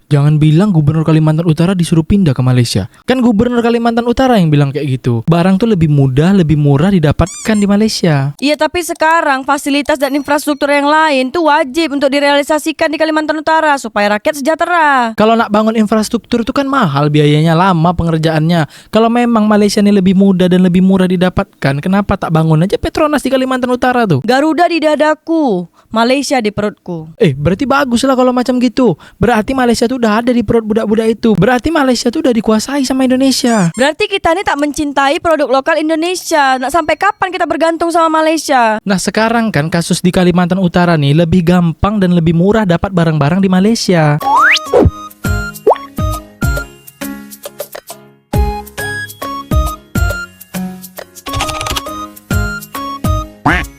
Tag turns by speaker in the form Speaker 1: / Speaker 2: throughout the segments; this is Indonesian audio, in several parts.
Speaker 1: Jangan bilang gubernur Kalimantan Utara disuruh pindah ke Malaysia. Kan gubernur Kalimantan Utara yang bilang kayak gitu. Barang tuh lebih mudah, lebih murah didapatkan di Malaysia.
Speaker 2: Iya, tapi sekarang fasilitas dan infrastruktur yang lain tuh wajib untuk direalisasikan di Kalimantan Utara supaya rakyat sejahtera.
Speaker 1: Kalau nak bangun infrastruktur itu kan mahal biayanya, lama pengerjaannya. Kalau memang Malaysia ini lebih mudah dan lebih murah didapatkan, kenapa tak bangun aja Petronas di Kalimantan Utara tuh?
Speaker 2: Garuda di dadaku, Malaysia di perutku.
Speaker 1: Berarti bagus lah kalau macam gitu. Berarti Malaysia tuh udah ada di perut budak-budak itu. Berarti Malaysia tuh udah dikuasai sama Indonesia.
Speaker 2: Berarti kita ini tak mencintai produk lokal Indonesia. Nak sampai kapan kita bergantung sama Malaysia?
Speaker 1: Nah sekarang kan kasus di Kalimantan Utara nih lebih gampang dan lebih murah dapat barang-barang di Malaysia.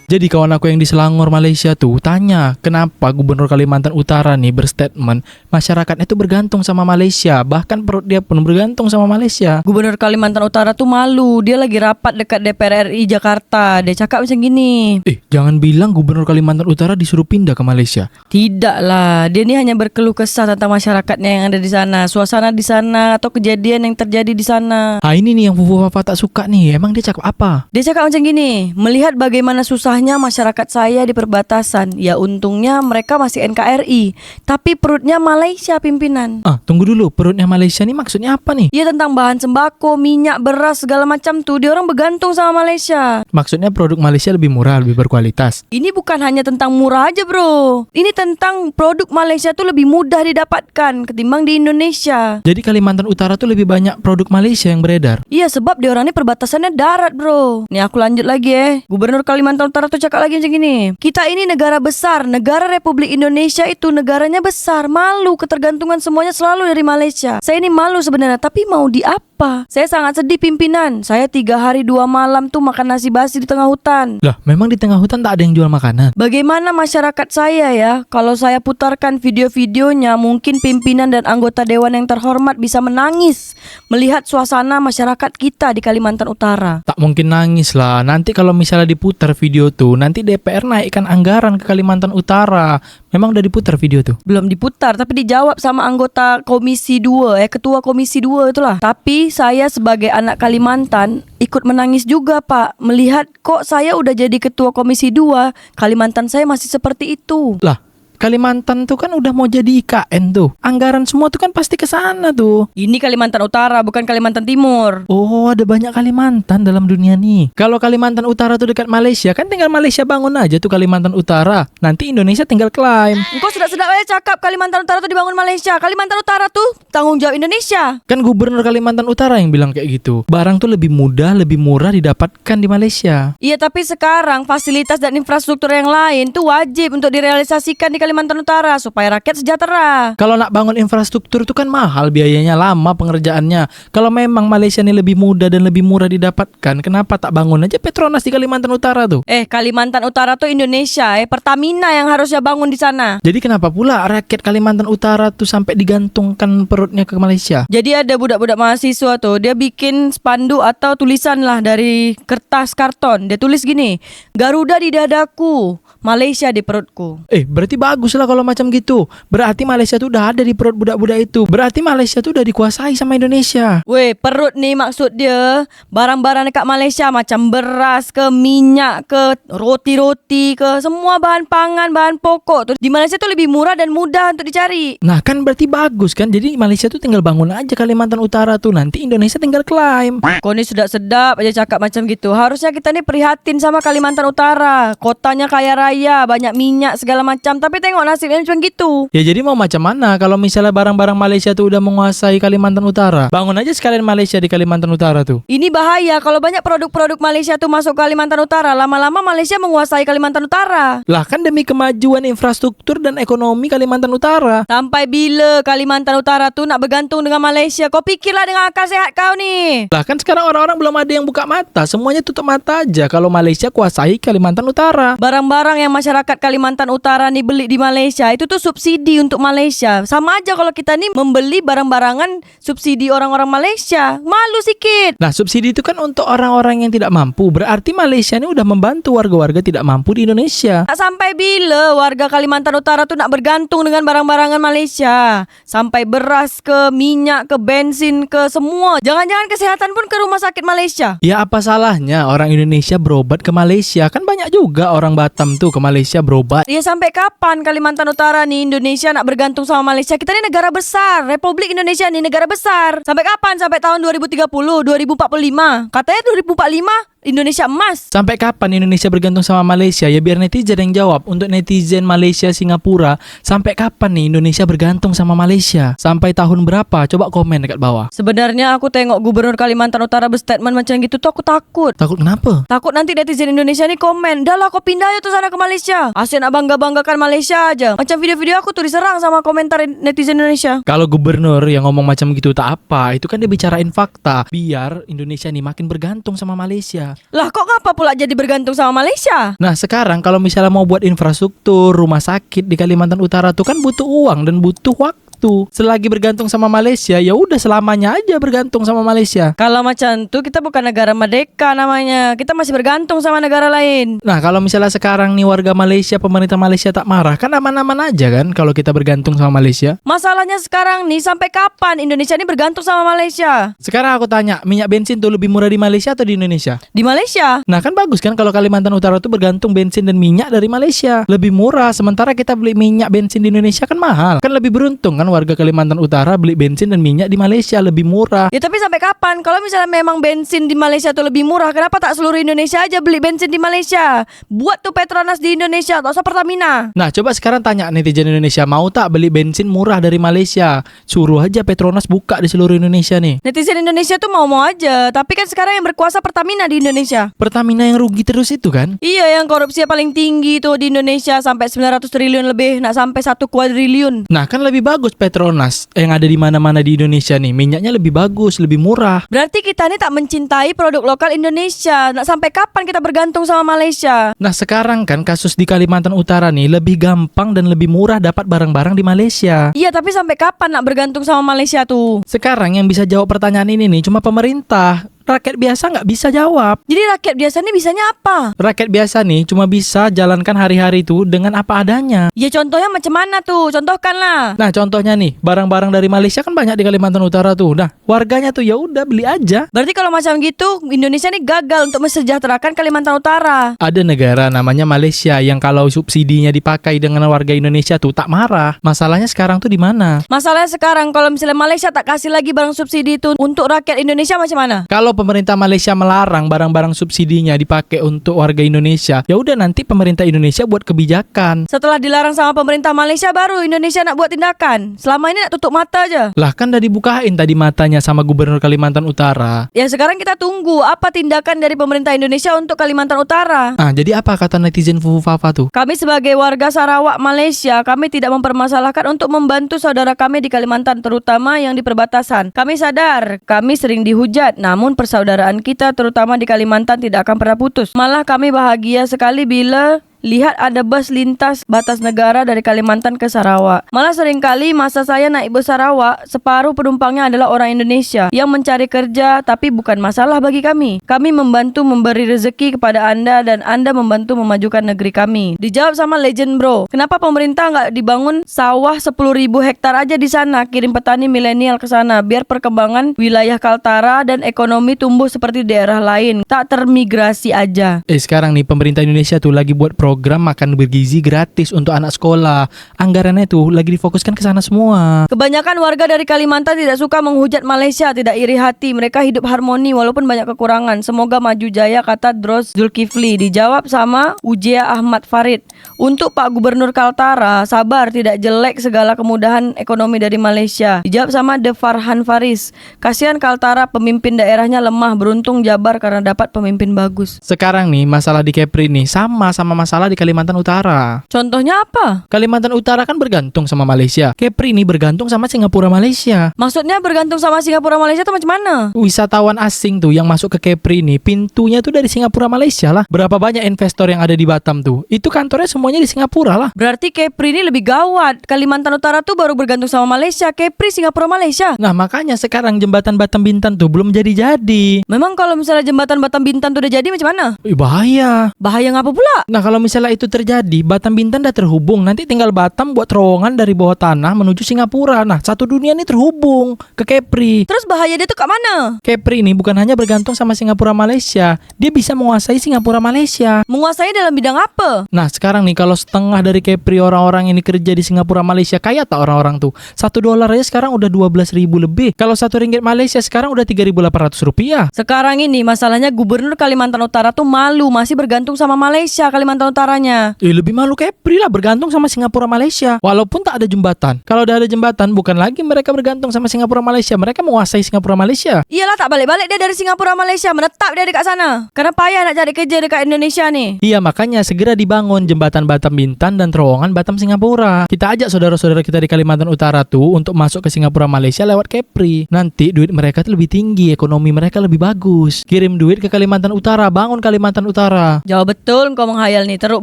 Speaker 1: Jadi kawan aku yang di Selangor Malaysia tuh tanya kenapa gubernur Kalimantan Utara nih berstatement masyarakatnya tuh bergantung sama Malaysia, bahkan perut dia pun bergantung sama Malaysia.
Speaker 2: Gubernur Kalimantan Utara tuh malu. Dia lagi rapat dekat DPR RI Jakarta. Dia cakap macam gini.
Speaker 1: Jangan bilang gubernur Kalimantan Utara disuruh pindah ke Malaysia.
Speaker 2: Tidak lah. Dia ni hanya berkeluh kesah tentang masyarakatnya yang ada di sana, suasana di sana atau kejadian yang terjadi di sana.
Speaker 1: Ini nih yang Fufu Papa tak suka nih. Emang dia cakap apa?
Speaker 2: Dia cakap macam gini. Melihat bagaimana susahnya masyarakat saya di perbatasan. Ya untungnya mereka masih NKRI, tapi perutnya Malaysia pimpinan.
Speaker 1: Tunggu dulu. Perutnya Malaysia nih maksudnya apa nih?
Speaker 2: Ya tentang bahan sembako, minyak, beras, segala macam tuh. Dia orang bergantung sama Malaysia.
Speaker 1: Maksudnya produk Malaysia lebih murah, lebih berkualitas.
Speaker 2: Ini bukan hanya tentang murah aja bro. Ini tentang produk Malaysia tuh lebih mudah didapatkan ketimbang di Indonesia.
Speaker 1: Jadi Kalimantan Utara tuh lebih banyak produk Malaysia yang beredar.
Speaker 2: Iya, sebab dia orang ini perbatasannya darat bro. Nih aku lanjut lagi Gubernur Kalimantan Utara tuh cakap lagi macam gini. Kita ini negara besar, negara Republik Indonesia itu negaranya besar. Malu ketergantungan semuanya selalu dari Malaysia. Saya ini malu sebenarnya, tapi mau di apa? Saya sangat sedih pimpinan. Saya 3 hari 2 malam tuh makan nasi basi di tengah hutan.
Speaker 1: Lah, memang di tengah hutan tak ada yang jual makanan?
Speaker 2: Bagaimana masyarakat saya ya? Kalau saya putarkan video-videonya, mungkin pimpinan dan anggota dewan yang terhormat bisa menangis melihat suasana masyarakat kita di Kalimantan Utara.
Speaker 1: Tak mungkin nangis lah. Nanti kalau misalnya diputar video tuh, nanti DPR naikkan anggaran ke Kalimantan Utara. Memang udah diputar video tuh?
Speaker 2: Belum diputar, tapi dijawab sama anggota Komisi 2, ketua Komisi 2 itulah. Tapi saya sebagai anak Kalimantan ikut menangis juga Pak, melihat kok saya udah jadi ketua Komisi 2, Kalimantan saya masih seperti itu.
Speaker 1: Lah, Kalimantan tuh kan udah mau jadi IKN tuh. Anggaran semua tuh kan pasti ke sana tuh.
Speaker 2: Ini Kalimantan Utara, bukan Kalimantan Timur.
Speaker 1: Oh, ada banyak Kalimantan dalam dunia nih. Kalau Kalimantan Utara tuh dekat Malaysia, kan tinggal Malaysia bangun aja tuh Kalimantan Utara. Nanti Indonesia tinggal klaim.
Speaker 2: Engkau sedap-sedap aja cakap Kalimantan Utara tuh dibangun Malaysia. Kalimantan Utara tuh tanggung jawab Indonesia.
Speaker 1: Kan gubernur Kalimantan Utara yang bilang kayak gitu. Barang tuh lebih mudah, lebih murah didapatkan di Malaysia.
Speaker 2: Iya, tapi sekarang fasilitas dan infrastruktur yang lain tuh wajib untuk direalisasikan di Kalimantan Utara supaya rakyat sejahtera.
Speaker 1: Kalau nak bangun infrastruktur itu kan mahal biayanya, lama pengerjaannya. Kalau memang Malaysia ini lebih mudah dan lebih murah didapatkan, kenapa tak bangun aja Petronas di Kalimantan Utara tuh?
Speaker 2: Kalimantan Utara tuh Indonesia, Pertamina yang harusnya bangun di sana.
Speaker 1: Jadi kenapa pula rakyat Kalimantan Utara tuh sampai digantungkan perutnya ke Malaysia?
Speaker 2: Jadi ada budak-budak mahasiswa tuh, dia bikin spanduk atau tulisan lah dari kertas karton. Dia tulis gini, Garuda di dadaku, Malaysia di perutku.
Speaker 1: Berarti bagus lah kalau macam gitu. Berarti Malaysia tuh udah ada di perut budak-budak itu. Berarti Malaysia tuh udah dikuasai sama Indonesia.
Speaker 2: Perut nih maksud dia barang-barang dekat Malaysia macam beras ke, minyak ke, roti-roti ke, semua bahan pangan, bahan pokok tuh di Malaysia tuh lebih murah dan mudah untuk dicari.
Speaker 1: Nah kan berarti bagus kan. Jadi Malaysia tuh tinggal bangun aja Kalimantan Utara tuh, nanti Indonesia tinggal klaim.
Speaker 2: Kau ni sedap-sedap aja cakap macam gitu. Harusnya kita nih prihatin sama Kalimantan Utara. Kotanya kaya raya, banyak minyak segala macam, tapi tengok nasibnya macam gitu.
Speaker 1: Ya jadi mau macam mana kalau misalnya barang-barang Malaysia tuh udah menguasai Kalimantan Utara? Bangun aja sekalian Malaysia di Kalimantan Utara tuh.
Speaker 2: Ini bahaya kalau banyak produk-produk Malaysia tuh masuk Kalimantan Utara. Lama-lama Malaysia menguasai Kalimantan Utara.
Speaker 1: Lah kan demi kemajuan infrastruktur dan ekonomi Kalimantan Utara.
Speaker 2: Sampai bila Kalimantan Utara tuh nak bergantung dengan Malaysia? Kau pikirlah dengan akal sehat kau ni.
Speaker 1: Lah kan sekarang orang-orang belum ada yang buka mata. Semuanya tutup mata aja kalau Malaysia kuasai Kalimantan Utara.
Speaker 2: Barang-barang yang masyarakat Kalimantan Utara nih beli di Malaysia itu tuh subsidi untuk Malaysia. Sama aja kalau kita nih membeli barang-barangan subsidi orang-orang Malaysia. Malu sikit.
Speaker 1: Nah, subsidi itu kan untuk orang-orang yang tidak mampu. Berarti Malaysia ini udah membantu warga-warga tidak mampu di Indonesia.
Speaker 2: Tak sampai bila warga Kalimantan Utara tuh nak bergantung dengan barang-barangan Malaysia. Sampai beras ke, minyak ke, bensin ke, semua. Jangan-jangan kesehatan pun ke rumah sakit Malaysia.
Speaker 1: Ya apa salahnya orang Indonesia berobat ke Malaysia? Kan banyak juga orang Batam tuh ke Malaysia berobat.
Speaker 2: Ya sampai kapan Kalimantan Utara nih Indonesia nak bergantung sama Malaysia? Kita ni negara besar. Republik Indonesia ni negara besar. Sampai kapan? Sampai tahun 2030, 2045. Katanya 2045 Indonesia emas.
Speaker 1: Sampai kapan Indonesia bergantung sama Malaysia? Ya biar netizen yang jawab. Untuk netizen Malaysia, Singapura, sampai kapan nih Indonesia bergantung sama Malaysia? Sampai tahun berapa? Coba komen dekat bawah.
Speaker 2: Sebenarnya aku tengok Gubernur Kalimantan Utara berstatement macam gitu tuh aku takut.
Speaker 1: Takut kenapa?
Speaker 2: Takut nanti netizen Indonesia nih komen, dah lah kau pindah aja tuh sana ke Malaysia. Asyik nak bangga-banggakan Malaysia aja. Macam video-video aku tuh diserang sama komentar netizen Indonesia.
Speaker 1: Kalau gubernur yang ngomong macam gitu tak apa, itu kan dia bicarain fakta. Biar Indonesia nih makin bergantung sama Malaysia.
Speaker 2: Lah kok ngapa pula jadi bergantung sama Malaysia?
Speaker 1: Nah sekarang kalau misalnya mau buat infrastruktur, rumah sakit di Kalimantan Utara tuh kan butuh uang dan butuh waktu. Selagi bergantung sama Malaysia, ya udah selamanya aja bergantung sama Malaysia.
Speaker 2: Kalau macam tuh kita bukan negara merdeka namanya. Kita masih bergantung sama negara lain.
Speaker 1: Nah kalau misalnya sekarang nih warga Malaysia, pemerintah Malaysia tak marah, kan aman-aman aja kan kalau kita bergantung sama Malaysia.
Speaker 2: Masalahnya sekarang nih sampai kapan Indonesia ini bergantung sama Malaysia?
Speaker 1: Sekarang aku tanya, minyak bensin tuh lebih murah di Malaysia atau di Indonesia?
Speaker 2: Di Malaysia.
Speaker 1: Nah kan bagus kan kalau Kalimantan Utara tuh bergantung bensin dan minyak dari Malaysia. Lebih murah, sementara kita beli minyak bensin di Indonesia kan mahal. Kan lebih beruntung kan warga Kalimantan Utara beli bensin dan minyak di Malaysia lebih murah.
Speaker 2: Ya tapi sampai kapan? Kalau misalnya memang bensin di Malaysia tuh lebih murah, kenapa tak seluruh Indonesia aja beli bensin di Malaysia? Buat tuh Petronas di Indonesia, tak usah Pertamina.
Speaker 1: Nah coba sekarang tanya netizen Indonesia, mau tak beli bensin murah dari Malaysia? Suruh aja Petronas buka di seluruh Indonesia nih.
Speaker 2: Netizen Indonesia tuh mau-mau aja, tapi kan sekarang yang berkuasa Pertamina di Indonesia.
Speaker 1: Pertamina yang rugi terus itu kan?
Speaker 2: Iya, yang korupsi paling tinggi tuh di Indonesia, sampai 900 triliun lebih, nak sampai 1 kuadriliun.
Speaker 1: Nah kan lebih bagus Petronas yang ada di mana-mana di Indonesia nih, minyaknya lebih bagus, lebih murah.
Speaker 2: Berarti kita nih tak mencintai produk lokal Indonesia. Nak sampai kapan kita bergantung sama Malaysia?
Speaker 1: Nah sekarang kan kasus di Kalimantan Utara nih lebih gampang dan lebih murah dapat barang-barang di Malaysia.
Speaker 2: Iya, tapi sampai kapan nak bergantung sama Malaysia tuh?
Speaker 1: Sekarang yang bisa jawab pertanyaan ini nih cuma pemerintah. Rakyat biasa nggak bisa jawab.
Speaker 2: Jadi rakyat biasa nih bisanya apa?
Speaker 1: Rakyat biasa nih cuma bisa jalankan hari-hari itu dengan apa adanya.
Speaker 2: Ya contohnya macam mana tuh? Contohkanlah.
Speaker 1: Nah contohnya nih, barang-barang dari Malaysia kan banyak di Kalimantan Utara tuh. Nah warganya tuh ya udah beli aja.
Speaker 2: Berarti kalau macam gitu Indonesia nih gagal untuk mensejahterakan Kalimantan Utara.
Speaker 1: Ada negara namanya Malaysia yang kalau subsidinya dipakai dengan warga Indonesia tuh tak marah. Masalahnya sekarang tuh di mana?
Speaker 2: Masalahnya sekarang kalau misalnya Malaysia tak kasih lagi barang subsidi itu untuk rakyat Indonesia macam mana?
Speaker 1: Kalau pemerintah Malaysia melarang barang-barang subsidinya dipakai untuk warga Indonesia, ya udah nanti pemerintah Indonesia buat kebijakan.
Speaker 2: Setelah dilarang sama pemerintah Malaysia baru Indonesia nak buat tindakan. Selama ini nak tutup mata aja.
Speaker 1: Lah kan udah dibukain tadi matanya sama Gubernur Kalimantan Utara.
Speaker 2: Ya sekarang kita tunggu apa tindakan dari pemerintah Indonesia untuk Kalimantan Utara.
Speaker 1: Ah, jadi apa kata netizen Fufu Fafa tuh?
Speaker 2: Kami sebagai warga Sarawak, Malaysia, kami tidak mempermasalahkan untuk membantu saudara kami di Kalimantan, terutama yang di perbatasan. Kami sadar, kami sering dihujat, namun persaudaraan kita terutama di Kalimantan tidak akan pernah putus. Malah kami bahagia sekali bila lihat ada bus lintas batas negara dari Kalimantan ke Sarawak. Malah seringkali masa saya naik bus Sarawak, separuh penumpangnya adalah orang Indonesia yang mencari kerja, tapi bukan masalah bagi kami. Kami membantu memberi rezeki kepada anda dan anda membantu memajukan negeri kami. Dijawab sama legend bro, kenapa pemerintah nggak dibangun sawah 10.000 hektar aja di sana, kirim petani milenial ke sana, biar perkembangan wilayah Kaltara dan ekonomi tumbuh seperti daerah lain, tak termigrasi aja.
Speaker 1: Sekarang nih pemerintah Indonesia tuh lagi buat program makan bergizi gratis untuk anak sekolah. Anggarannya tuh lagi difokuskan ke sana semua.
Speaker 2: Kebanyakan warga dari Kalimantan tidak suka menghujat Malaysia, tidak iri hati. Mereka hidup harmoni walaupun banyak kekurangan. Semoga maju jaya, kata Dros Zulkifli. Dijawab sama Ujia Ahmad Farid. Untuk Pak Gubernur Kaltara, sabar, tidak jelek segala kemudahan ekonomi dari Malaysia. Dijawab sama De Farhan Faris. Kasihan Kaltara, pemimpin daerahnya lemah, beruntung Jabar karena dapat pemimpin bagus.
Speaker 1: Sekarang nih masalah di Kepri nih sama masalah masalah di Kalimantan Utara.
Speaker 2: Contohnya apa?
Speaker 1: Kalimantan Utara kan bergantung sama Malaysia. Kepri ini bergantung sama Singapura Malaysia.
Speaker 2: Maksudnya bergantung sama Singapura Malaysia tuh macam mana?
Speaker 1: Wisatawan asing tuh yang masuk ke Kepri ini pintunya tuh dari Singapura Malaysia lah. Berapa banyak investor yang ada di Batam tuh? Itu kantornya semuanya di Singapura lah.
Speaker 2: Berarti Kepri ini lebih gawat. Kalimantan Utara tuh baru bergantung sama Malaysia. Kepri Singapura Malaysia.
Speaker 1: Nah makanya sekarang jembatan Batam Bintan tuh belum jadi-jadi.
Speaker 2: Memang kalau misalnya jembatan Batam Bintan tuh udah jadi macam mana?
Speaker 1: Bahaya.
Speaker 2: Bahaya ngapa pula?
Speaker 1: Nah kalau misalnya itu terjadi, Batam Bintan udah terhubung. Nanti tinggal Batam buat terowongan dari bawah tanah menuju Singapura. Nah satu dunia ini terhubung ke Kepri.
Speaker 2: Terus bahaya dia tuh kat mana?
Speaker 1: Kepri ini bukan hanya bergantung sama Singapura Malaysia. Dia bisa menguasai Singapura Malaysia.
Speaker 2: Menguasai dalam bidang apa?
Speaker 1: Nah sekarang nih kalau setengah dari Kepri orang-orang ini kerja di Singapura Malaysia, kaya tak orang-orang tuh? $1 aja sekarang udah 12.000 lebih. Kalau RM1 Malaysia sekarang udah 3.800 rupiah.
Speaker 2: Sekarang ini masalahnya Gubernur Kalimantan Utara tuh malu masih bergantung sama Malaysia Kalimantan Utaranya.
Speaker 1: Lebih malu Kepri lah bergantung sama Singapura Malaysia. Walaupun tak ada jembatan. Kalau udah ada jembatan bukan lagi mereka bergantung sama Singapura Malaysia. Mereka menguasai Singapura Malaysia.
Speaker 2: Iyalah tak balik-balik dia dari Singapura Malaysia, menetap dia dekat sana. Karena payah nak cari kerja dekat Indonesia nih.
Speaker 1: Iya makanya segera dibangun jembatan Batam Bintan dan terowongan Batam Singapura. Kita ajak saudara-saudara kita di Kalimantan Utara tuh untuk masuk ke Singapura Malaysia lewat Kepri. Nanti duit mereka tuh lebih tinggi, ekonomi mereka lebih bagus. Kirim duit ke Kalimantan Utara, bangun Kalimantan Utara.
Speaker 2: Jauh betul kau menghayal nih, teruk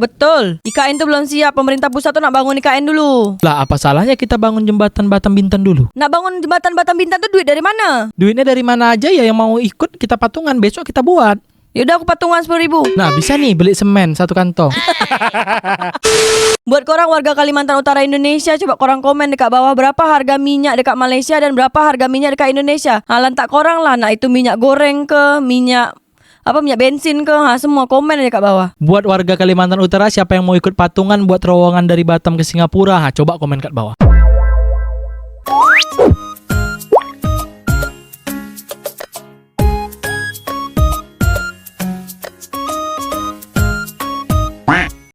Speaker 2: betul. IKN tuh belum siap, pemerintah pusat tuh nak bangun IKN dulu.
Speaker 1: Lah apa salahnya kita bangun jembatan Batam Bintan dulu?
Speaker 2: Nak bangun jembatan Batam Bintan tuh duit dari mana?
Speaker 1: Duitnya dari mana aja ya, yang mau ikut kita patungan, besok kita buat.
Speaker 2: Yaudah aku patungan 10.000.
Speaker 1: Nah bisa nih beli semen 1 kantong.
Speaker 2: Buat korang warga Kalimantan Utara Indonesia, coba korang komen dekat bawah berapa harga minyak dekat Malaysia dan berapa harga minyak dekat Indonesia. Lantak korang lah, nak itu minyak goreng ke, minyak bensin ke, semua komen aja dekat bawah.
Speaker 1: Buat warga Kalimantan Utara siapa yang mau ikut patungan buat terowongan dari Batam ke Singapura, coba komen kat bawah.